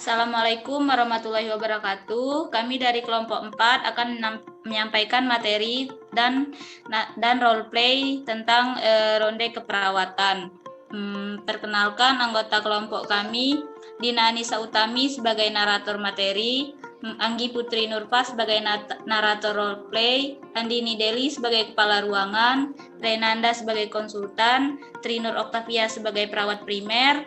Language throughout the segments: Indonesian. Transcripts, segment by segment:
Assalamualaikum warahmatullahi wabarakatuh. Kami dari kelompok 4 akan menyampaikan materi dan role play tentang ronde keperawatan. Perkenalkan anggota kelompok kami, Dina Anissa Utami sebagai narator materi, Anggi Putri Nurpa sebagai narator role play, Andini Deli sebagai kepala ruangan, Renanda sebagai konsultan, Trinur Oktavia sebagai perawat primer,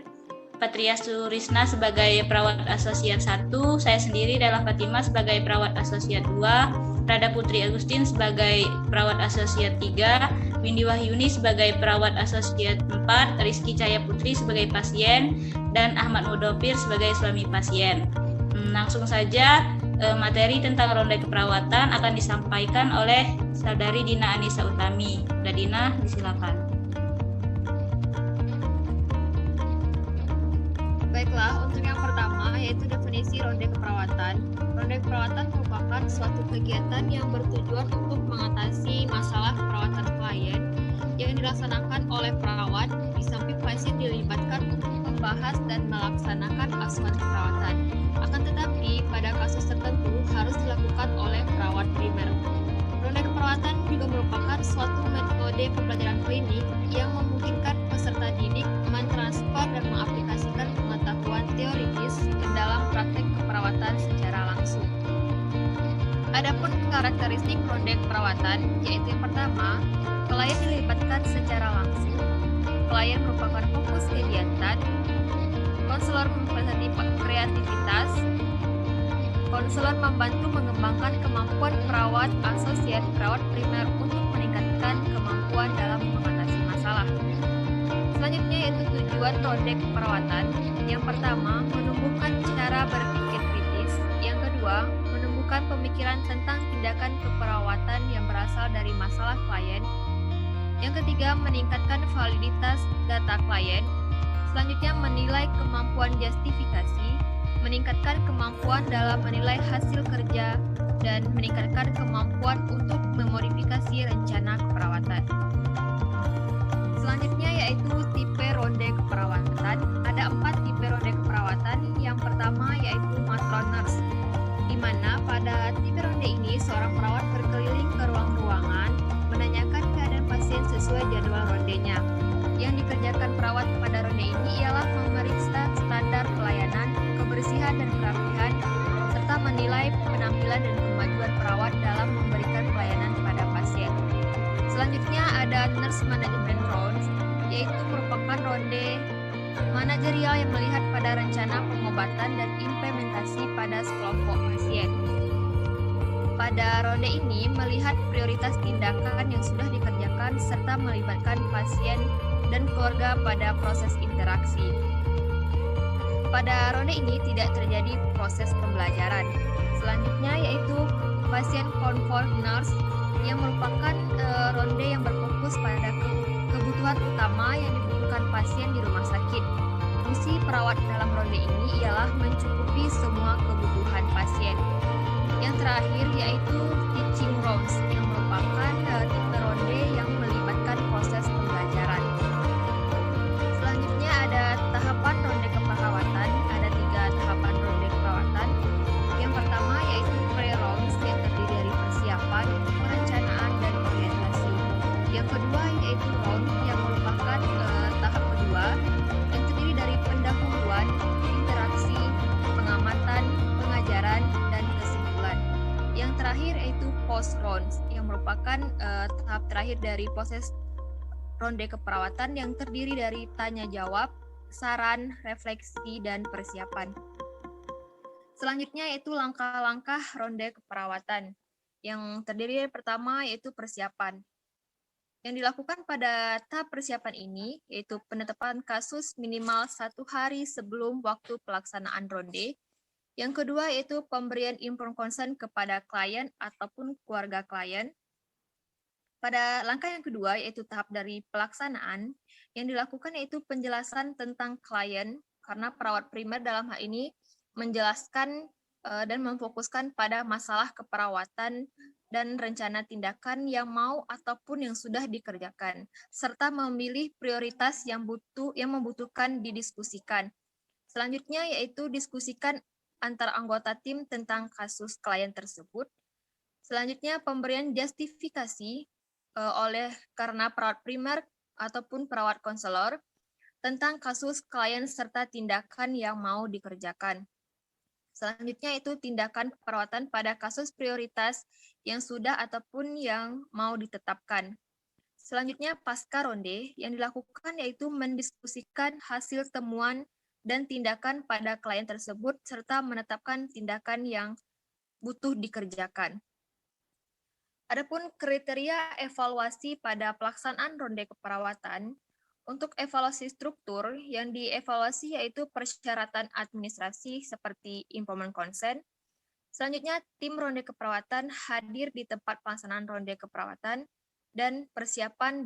Patria Surisna sebagai perawat asosiat 1, saya sendiri Rela Fatima sebagai perawat asosiat 2, Rada Putri Agustin sebagai perawat asosiat 3, Windy Wahyuni sebagai perawat asosiat 4, Rizky Cahaya Putri sebagai pasien, dan Ahmad Mudofir sebagai suami pasien. Langsung saja materi tentang ronde keperawatan akan disampaikan oleh Saudari Dina Anissa Utami. Mbak Dina, disilakan. Baiklah, untuk yang pertama yaitu definisi ronde keperawatan. Ronde keperawatan merupakan suatu kegiatan yang bertujuan untuk mengatasi masalah perawatan klien yang dilaksanakan oleh perawat di samping pasien dilibatkan untuk membahas dan melaksanakan asuhan keperawatan. Akan tetapi, pada kasus tertentu harus dilakukan oleh perawat primer. Ronde keperawatan juga merupakan suatu metode pembelajaran klinik yang memungkinkan peserta didik mentransfer dan mengaplikasikan pengetahuan teoritis ke dalam praktek keperawatan secara langsung. Adapun karakteristik ronde keperawatan yaitu yang pertama, klien dilibatkan secara langsung, klien merupakan fokus kegiatan, konselor memfasilitasi kreativitas, konselor membantu mengembangkan kemampuan perawat asosiat perawat primer untuk meningkatkan kemampuan dalam mengatasi masalah. Selanjutnya yaitu tujuan ronde keperawatan. Yang pertama, menumbuhkan cara berpikir kritis. Yang kedua, menumbuhkan pemikiran tentang tindakan keperawatan yang berasal dari masalah klien. Yang ketiga, meningkatkan validitas data klien. Selanjutnya, menilai kemampuan justifikasi, meningkatkan kemampuan dalam menilai hasil kerja, dan meningkatkan kemampuan untuk memodifikasi rencana keperawatan. Selanjutnya yaitu tipe ronde keperawatan. Ada 4 tipe ronde keperawatan. Yang pertama yaitu matron nurse, di mana pada tipe ronde ini seorang perawat berkeliling ke ruang-ruangan menanyakan keadaan pasien sesuai jadwal rondenya. Yang dikerjakan perawat pada ronde ini ialah memeriksa standar pelayanan, kebersihan dan kerapihan, serta menilai penampilan dan kemajuan perawat dalam memberikan pelayanan pada pasien. Selanjutnya ada nurse management roles, yaitu merupakan ronde manajerial yang melihat pada rencana pengobatan dan implementasi pada sekelompok pasien. Pada ronde ini melihat prioritas tindakan yang sudah dikerjakan serta melibatkan pasien dan keluarga pada proses interaksi. Pada ronde ini tidak terjadi proses pembelajaran. Selanjutnya yaitu pasien comfort nurse yang merupakan ronde yang berfokus pada kebutuhan utama yang dibutuhkan pasien di rumah sakit. Fungsi perawat dalam ronde ini ialah mencukupi semua kebutuhan pasien. Yang terakhir yaitu teaching roles yang merupakan tipe ronde yang melibatkan proses pembelajaran. Selanjutnya ada tahapan ronde keperawatan. Ada 3 tahapan ronde keperawatan. Yang pertama yaitu pre-rounds yang terdiri dari persiapan, perencanaan, dan orientasi. Yang kedua yaitu round yang merupakan tahap kedua yang terdiri dari pendahuluan, interaksi, pengamatan, pengajaran, dan kesimpulan. Yang terakhir yaitu post-rounds yang merupakan tahap terakhir dari proses ronde keperawatan yang terdiri dari tanya jawab, saran, refleksi, dan persiapan. Selanjutnya yaitu langkah-langkah ronde keperawatan. Yang terdiri dari pertama yaitu persiapan. Yang dilakukan pada tahap persiapan ini yaitu penetapan kasus minimal 1 hari sebelum waktu pelaksanaan ronde. Yang kedua yaitu pemberian informed consent kepada klien ataupun keluarga klien. Pada langkah yang kedua yaitu tahap dari pelaksanaan, yang dilakukan yaitu penjelasan tentang klien, karena perawat primer dalam hal ini menjelaskan dan memfokuskan pada masalah keperawatan dan rencana tindakan yang mau ataupun yang sudah dikerjakan, serta memilih prioritas yang membutuhkan didiskusikan. Selanjutnya yaitu diskusikan antar anggota tim tentang kasus klien tersebut. Selanjutnya pemberian justifikasi oleh karena perawat primer ataupun perawat konselor tentang kasus klien serta tindakan yang mau dikerjakan. Selanjutnya itu tindakan perawatan pada kasus prioritas yang sudah ataupun yang mau ditetapkan. Selanjutnya pasca ronde yang dilakukan yaitu mendiskusikan hasil temuan dan tindakan pada klien tersebut serta menetapkan tindakan yang butuh dikerjakan. Adapun kriteria evaluasi pada pelaksanaan ronde keperawatan, untuk evaluasi struktur yang dievaluasi yaitu persyaratan administrasi seperti informan consent. Selanjutnya, tim ronde keperawatan hadir di tempat pelaksanaan ronde keperawatan dan persiapan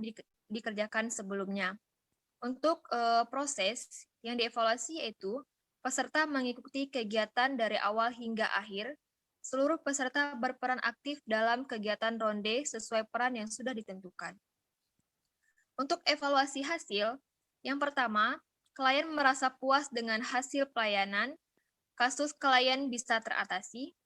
dikerjakan sebelumnya. Untuk proses yang dievaluasi yaitu peserta mengikuti kegiatan dari awal hingga akhir. Seluruh peserta berperan aktif dalam kegiatan ronde sesuai peran yang sudah ditentukan. Untuk evaluasi hasil, yang pertama, klien merasa puas dengan hasil pelayanan, kasus klien bisa teratasi,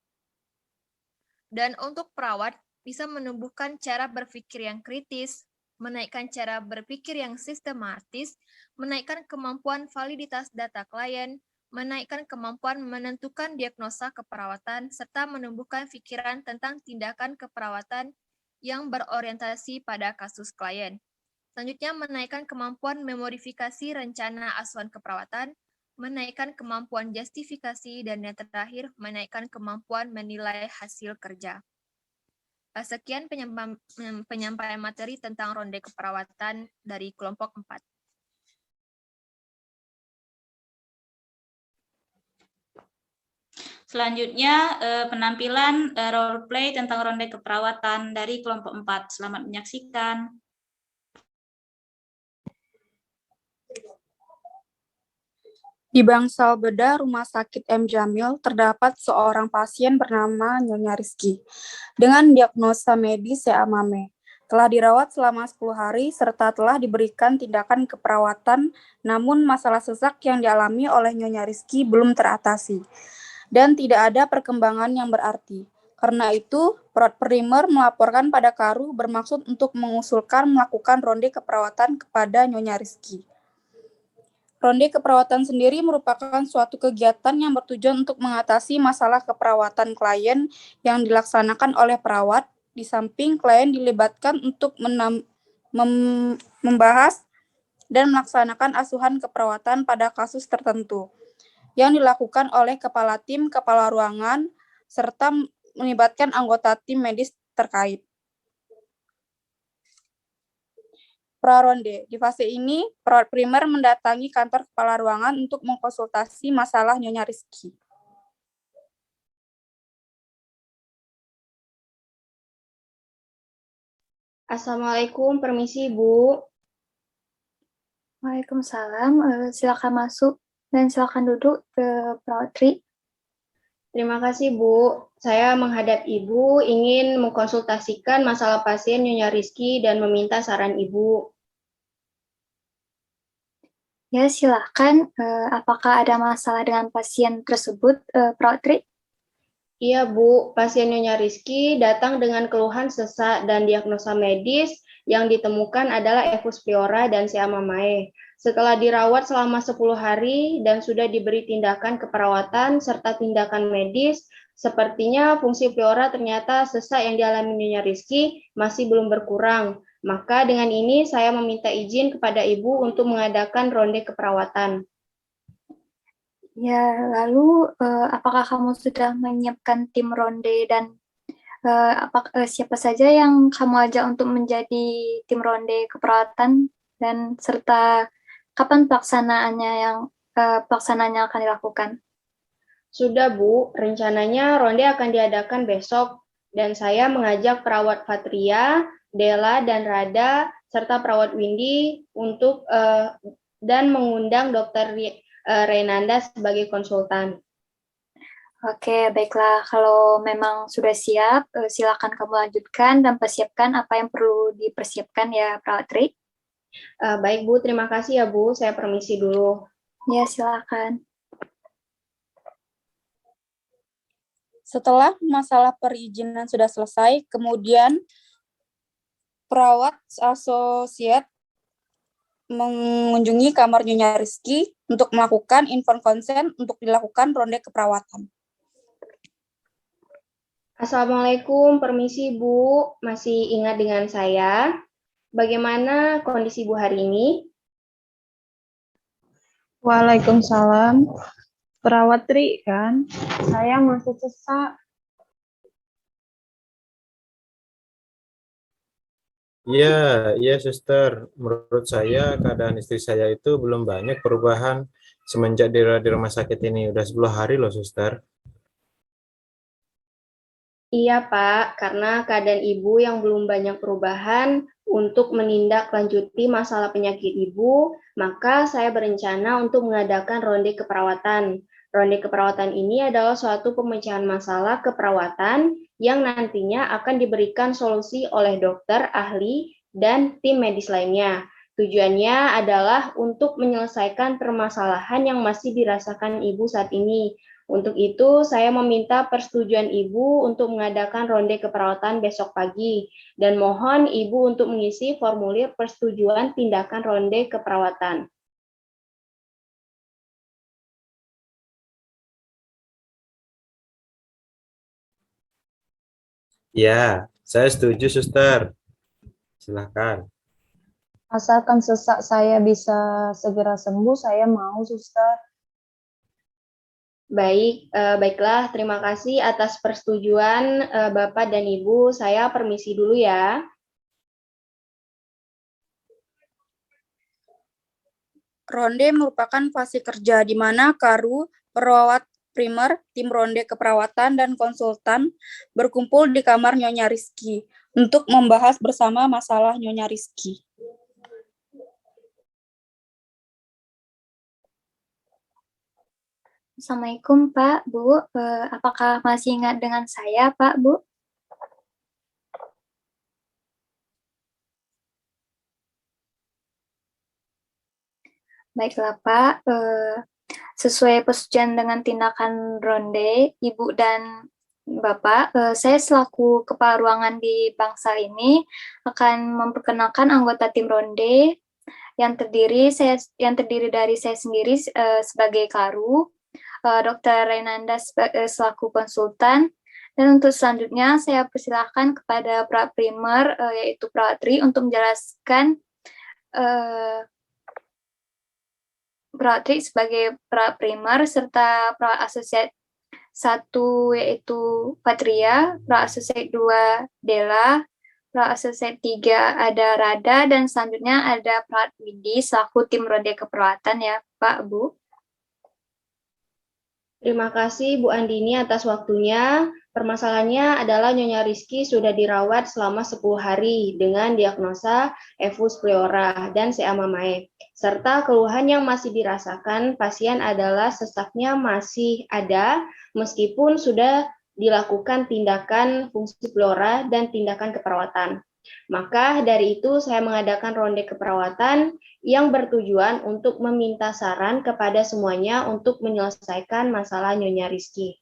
dan untuk perawat bisa menumbuhkan cara berpikir yang kritis, menaikkan cara berpikir yang sistematis, menaikkan kemampuan validitas data klien, menaikkan kemampuan menentukan diagnosa keperawatan, serta menumbuhkan pikiran tentang tindakan keperawatan yang berorientasi pada kasus klien. Selanjutnya, menaikkan kemampuan memodifikasi rencana asuhan keperawatan, menaikkan kemampuan justifikasi, dan yang terakhir, menaikkan kemampuan menilai hasil kerja. Sekian penyampaian materi tentang ronde keperawatan dari kelompok 4. Selanjutnya penampilan role play tentang ronde keperawatan dari kelompok 4. Selamat menyaksikan. Di bangsal bedah Rumah Sakit M. Jamil terdapat seorang pasien bernama Nyonya Rizky dengan diagnosa medis CA-MAME. Telah dirawat selama 10 hari serta telah diberikan tindakan keperawatan, namun masalah sesak yang dialami oleh Nyonya Rizky belum teratasi dan tidak ada perkembangan yang berarti. Karena itu, perawat primer melaporkan pada Karu bermaksud untuk mengusulkan melakukan ronde keperawatan kepada Nyonya Rizky. Ronde keperawatan sendiri merupakan suatu kegiatan yang bertujuan untuk mengatasi masalah keperawatan klien yang dilaksanakan oleh perawat, di samping klien dilibatkan untuk membahas dan melaksanakan asuhan keperawatan pada kasus tertentu, yang dilakukan oleh kepala tim, kepala ruangan, serta melibatkan anggota tim medis terkait. Praronde. Di fase ini, perawat primer mendatangi kantor kepala ruangan untuk mengkonsultasi masalah Nyonya Rizky. Assalamualaikum, permisi Bu. Waalaikumsalam, silakan masuk dan silakan duduk Perawat Tri. Terima kasih Bu. Saya menghadap Ibu ingin mengkonsultasikan masalah pasien Nyonya Rizky dan meminta saran Ibu. Ya, silakan. Apakah ada masalah dengan pasien tersebut, Perawat Tri? Iya Bu, pasien Nyonya Rizky datang dengan keluhan sesak dan diagnosa medis yang ditemukan adalah efus pleura dan CA-MAME. Setelah dirawat selama 10 hari dan sudah diberi tindakan keperawatan serta tindakan medis, sepertinya fungsi pleura ternyata sesak yang dialami Nyonya Rizky masih belum berkurang. Maka dengan ini saya meminta izin kepada Ibu untuk mengadakan ronde keperawatan. Ya, lalu apakah kamu sudah menyiapkan tim ronde dan siapa saja yang kamu ajak untuk menjadi tim ronde keperawatan dan serta kapan pelaksanaannya akan dilakukan? Sudah Bu, rencananya ronde akan diadakan besok dan saya mengajak perawat Fatria, Della, dan Rada, serta perawat Windy untuk dan mengundang Dr. Renanda sebagai konsultan. Oke, baiklah. Kalau memang sudah siap, silakan kamu lanjutkan dan persiapkan apa yang perlu dipersiapkan ya, Perawat Tri. Baik Bu, terima kasih ya Bu. Saya permisi dulu. Ya, silakan. Setelah masalah perizinan sudah selesai, kemudian perawat asosiat mengunjungi kamar Nyonya Rizky untuk melakukan inform konsen untuk dilakukan ronde keperawatan. Assalamualaikum, permisi Bu. Masih ingat dengan saya? Bagaimana kondisi Bu hari ini? Waalaikumsalam. Perawat Tri kan? Saya masih sesak. Iya, iya suster. Menurut saya keadaan istri saya itu belum banyak perubahan semenjak di rumah sakit ini. Udah 10 hari loh suster. Iya Pak, karena keadaan Ibu yang belum banyak perubahan untuk menindaklanjuti masalah penyakit Ibu, maka saya berencana untuk mengadakan ronde keperawatan. Ronde keperawatan ini adalah suatu pemecahan masalah keperawatan yang nantinya akan diberikan solusi oleh dokter, ahli, dan tim medis lainnya. Tujuannya adalah untuk menyelesaikan permasalahan yang masih dirasakan Ibu saat ini. Untuk itu, saya meminta persetujuan Ibu untuk mengadakan ronde keperawatan besok pagi, dan mohon Ibu untuk mengisi formulir persetujuan tindakan ronde keperawatan. Iya, saya setuju suster. Silakan. Asalkan sesak saya bisa segera sembuh, saya mau, suster. Baiklah, terima kasih atas persetujuan Bapak dan Ibu. Saya permisi dulu ya. Ronde merupakan fase kerja di mana Karu, perawat primer, tim ronde keperawatan, dan konsultan berkumpul di kamar Nyonya Rizky untuk membahas bersama masalah Nyonya Rizky. Assalamualaikum Pak, Bu. Apakah masih ingat dengan saya Pak, Bu? Baiklah Pak, sesuai persetujuan dengan tindakan ronde, Ibu dan Bapak, saya selaku kepala ruangan di Bangsal ini akan memperkenalkan anggota tim ronde yang terdiri dari saya sendiri sebagai Karu, Dr. Renanda selaku konsultan, dan untuk selanjutnya saya persilahkan kepada perawat primer yaitu perawat Tri untuk menjelaskan perawat Tri sebagai perawat primer serta perawat asosiat 1 yaitu Patria, perawat asosiat 2 Dela, perawat asosiat 3 ada Rada, dan selanjutnya ada perawat Widi selaku tim ronde keperawatan ya Pak, Bu. Terima kasih Bu Andini atas waktunya. Permasalahannya adalah Nyonya Rizky sudah dirawat selama 10 hari dengan diagnosa Evus pleura dan CA mamae. Serta keluhan yang masih dirasakan pasien adalah sesaknya masih ada meskipun sudah dilakukan tindakan fungsi pleura dan tindakan keperawatan. Maka dari itu saya mengadakan ronde keperawatan yang bertujuan untuk meminta saran kepada semuanya untuk menyelesaikan masalah Nyonya Rizky.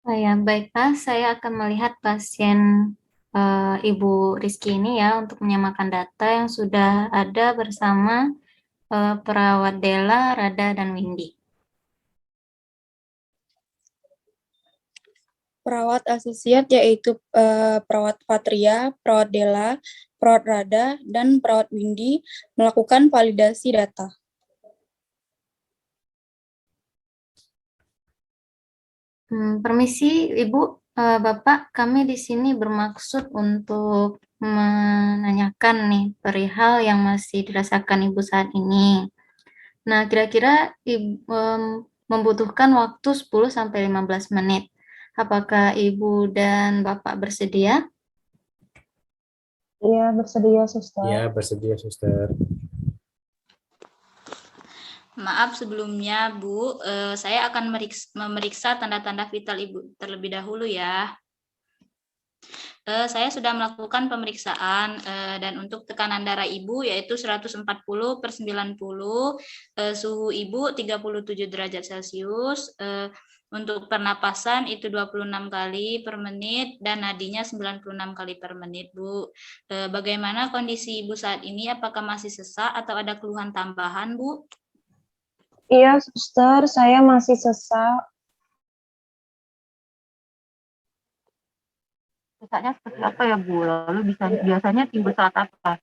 Ya, baiklah, saya akan melihat pasien Ibu Rizky ini ya untuk menyamakan data yang sudah ada bersama perawat Dela, Rada, dan Windy. Perawat asosiat yaitu perawat Patria, perawat Dela, perawat Rada, dan perawat Windy melakukan validasi data. Permisi Ibu, Bapak, kami di sini bermaksud untuk menanyakan nih perihal yang masih dirasakan Ibu saat ini. Nah, kira-kira membutuhkan waktu 10-15 menit. Apakah Ibu dan Bapak bersedia? Iya, bersedia, suster. Iya, bersedia suster. Maaf sebelumnya, Bu, saya akan memeriksa tanda-tanda vital Ibu terlebih dahulu ya. Saya sudah melakukan pemeriksaan dan untuk tekanan darah ibu yaitu 140/90, suhu ibu 37 derajat Celcius, untuk pernapasan itu 26 kali per menit dan nadinya 96 kali per menit, Bu. Bagaimana kondisi ibu saat ini? Apakah masih sesak atau ada keluhan tambahan, Bu? Iya, suster, saya masih sesak. Sesaknya seperti apa ya, Bu? Lalu biasanya timbul saat apa?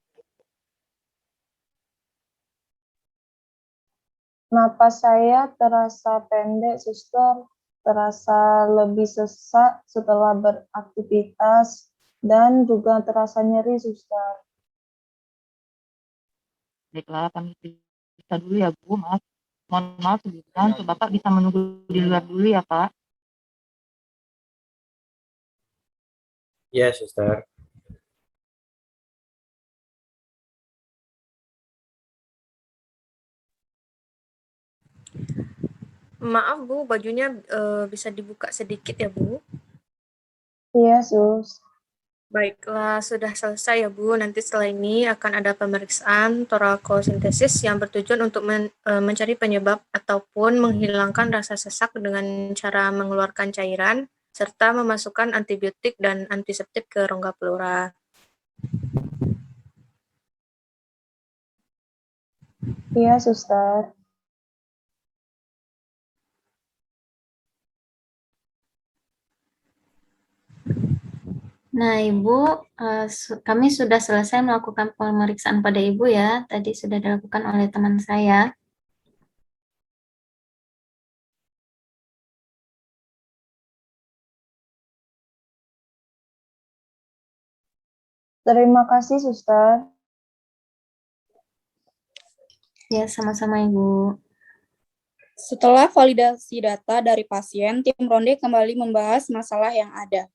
Napas saya terasa pendek, suster. Terasa lebih sesak setelah beraktivitas dan juga terasa nyeri, suster. Baiklah, kami periksa dulu ya, Bu. Mohon maaf sebelumnya. Untuk Bapak bisa menunggu di luar dulu ya, Pak. Ya, suster. Maaf Bu, bajunya bisa dibuka sedikit ya Bu? Iya, sus. Baiklah, sudah selesai ya Bu. Nanti setelah ini akan ada pemeriksaan torakosintesis yang bertujuan untuk mencari penyebab ataupun menghilangkan rasa sesak dengan cara mengeluarkan cairan, serta memasukkan antibiotik dan antiseptik ke rongga pleura. Iya, suster. Nah, Ibu, kami sudah selesai melakukan pemeriksaan pada Ibu ya. Tadi sudah dilakukan oleh teman saya. Terima kasih, suster. Ya, sama-sama Ibu. Setelah validasi data dari pasien, tim ronde kembali membahas masalah yang ada.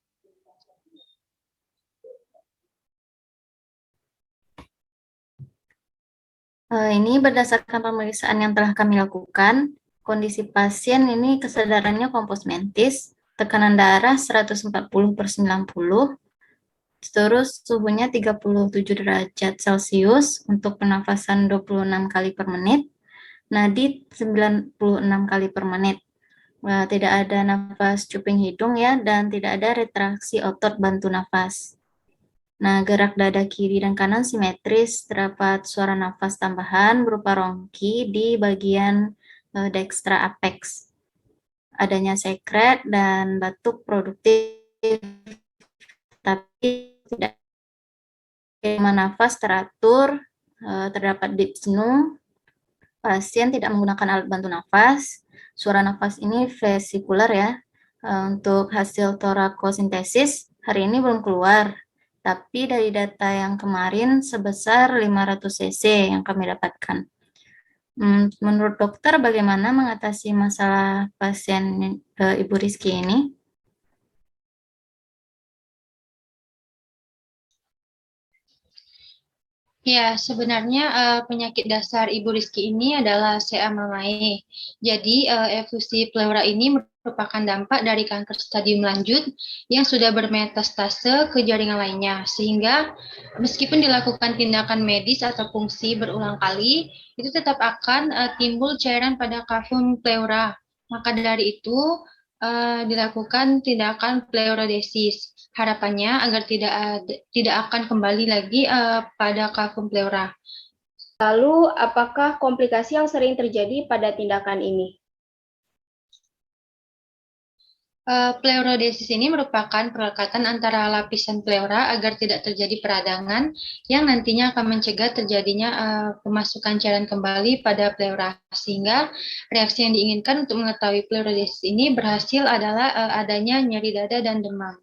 Ini berdasarkan pemeriksaan yang telah kami lakukan, kondisi pasien ini kesadarannya kompos mentis, tekanan darah 140/90, terus suhunya 37 derajat Celcius, untuk pernafasan 26 kali per menit, nadi 96 kali per menit. Tidak ada nafas cuping hidung ya, dan tidak ada retraksi otot bantu nafas. Nah, gerak dada kiri dan kanan simetris, terdapat suara nafas tambahan berupa rongki di bagian dextra apex. Adanya sekret dan batuk produktif, tapi tidak nafas teratur, terdapat dyspnea, pasien tidak menggunakan alat bantu nafas, suara nafas ini vesikular ya. Untuk hasil torakosintesis hari ini belum keluar, tapi dari data yang kemarin sebesar 500 cc yang kami dapatkan. Menurut dokter bagaimana mengatasi masalah pasien Ibu Rizky ini? Ya, sebenarnya penyakit dasar Ibu Rizky ini adalah CA mamae. Jadi, efusi pleura ini merupakan dampak dari kanker stadium lanjut yang sudah bermetastase ke jaringan lainnya. Sehingga meskipun dilakukan tindakan medis atau fungsi berulang kali, itu tetap akan timbul cairan pada kavum pleura. Maka dari itu, dilakukan tindakan pleurodesis. Harapannya agar tidak akan kembali lagi pada kavum pleura. Lalu, apakah komplikasi yang sering terjadi pada tindakan ini? Pleurodesis ini merupakan perlekatan antara lapisan pleura agar tidak terjadi peradangan yang nantinya akan mencegah terjadinya pemasukan cairan kembali pada pleura. Sehingga reaksi yang diinginkan untuk mengetahui pleurodesis ini berhasil adalah adanya nyeri dada dan demam.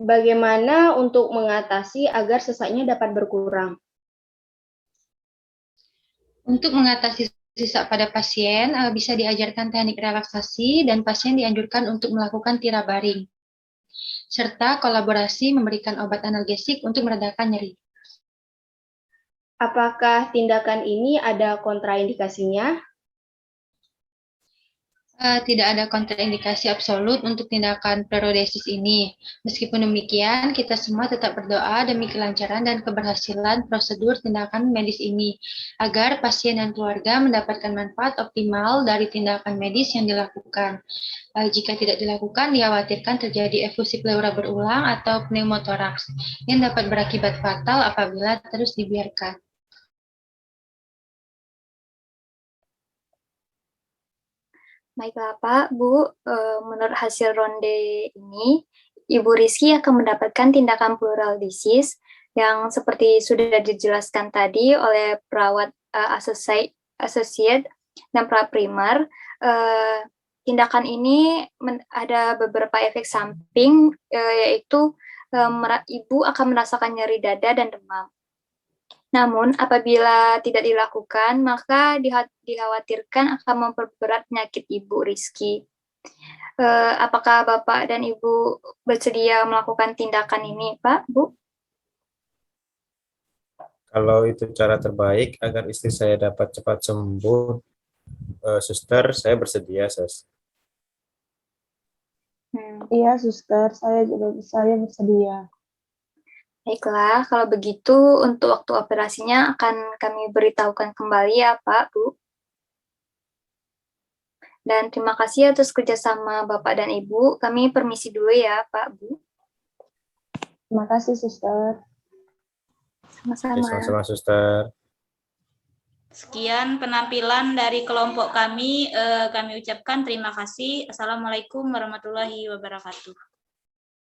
Bagaimana untuk mengatasi agar sesaknya dapat berkurang? Untuk mengatasi sesak pada pasien, bisa diajarkan teknik relaksasi dan pasien dianjurkan untuk melakukan tira baring, serta kolaborasi memberikan obat analgesik untuk meredakan nyeri. Apakah tindakan ini ada kontraindikasinya? Tidak ada kontraindikasi absolut untuk tindakan fluorodesis ini. Meskipun demikian, kita semua tetap berdoa demi kelancaran dan keberhasilan prosedur tindakan medis ini, agar pasien dan keluarga mendapatkan manfaat optimal dari tindakan medis yang dilakukan. Jika tidak dilakukan, dikhawatirkan terjadi efusi pleura berulang atau pneumotoraks, yang dapat berakibat fatal apabila terus dibiarkan. Baiklah Pak, Bu, menurut hasil ronde ini, Ibu Rizky akan mendapatkan tindakan pleural disease yang seperti sudah dijelaskan tadi oleh perawat associate dan praprimer. Tindakan ini ada beberapa efek samping, yaitu Ibu akan merasakan nyeri dada dan demam. Namun, apabila tidak dilakukan, maka dikhawatirkan akan memperberat penyakit Ibu Rizky. Apakah Bapak dan Ibu bersedia melakukan tindakan ini, Pak, Bu? Kalau itu cara terbaik agar istri saya dapat cepat sembuh, suster, saya bersedia, Sus. Iya, suster, saya bersedia. Baiklah, kalau begitu untuk waktu operasinya akan kami beritahukan kembali ya Pak, Bu. Dan terima kasih atas kerjasama Bapak dan Ibu. Kami permisi dulu ya Pak, Bu. Terima kasih, suster. Sama-sama. Sama-sama, suster. Sekian penampilan dari kelompok kami. Kami ucapkan terima kasih. Assalamualaikum warahmatullahi wabarakatuh.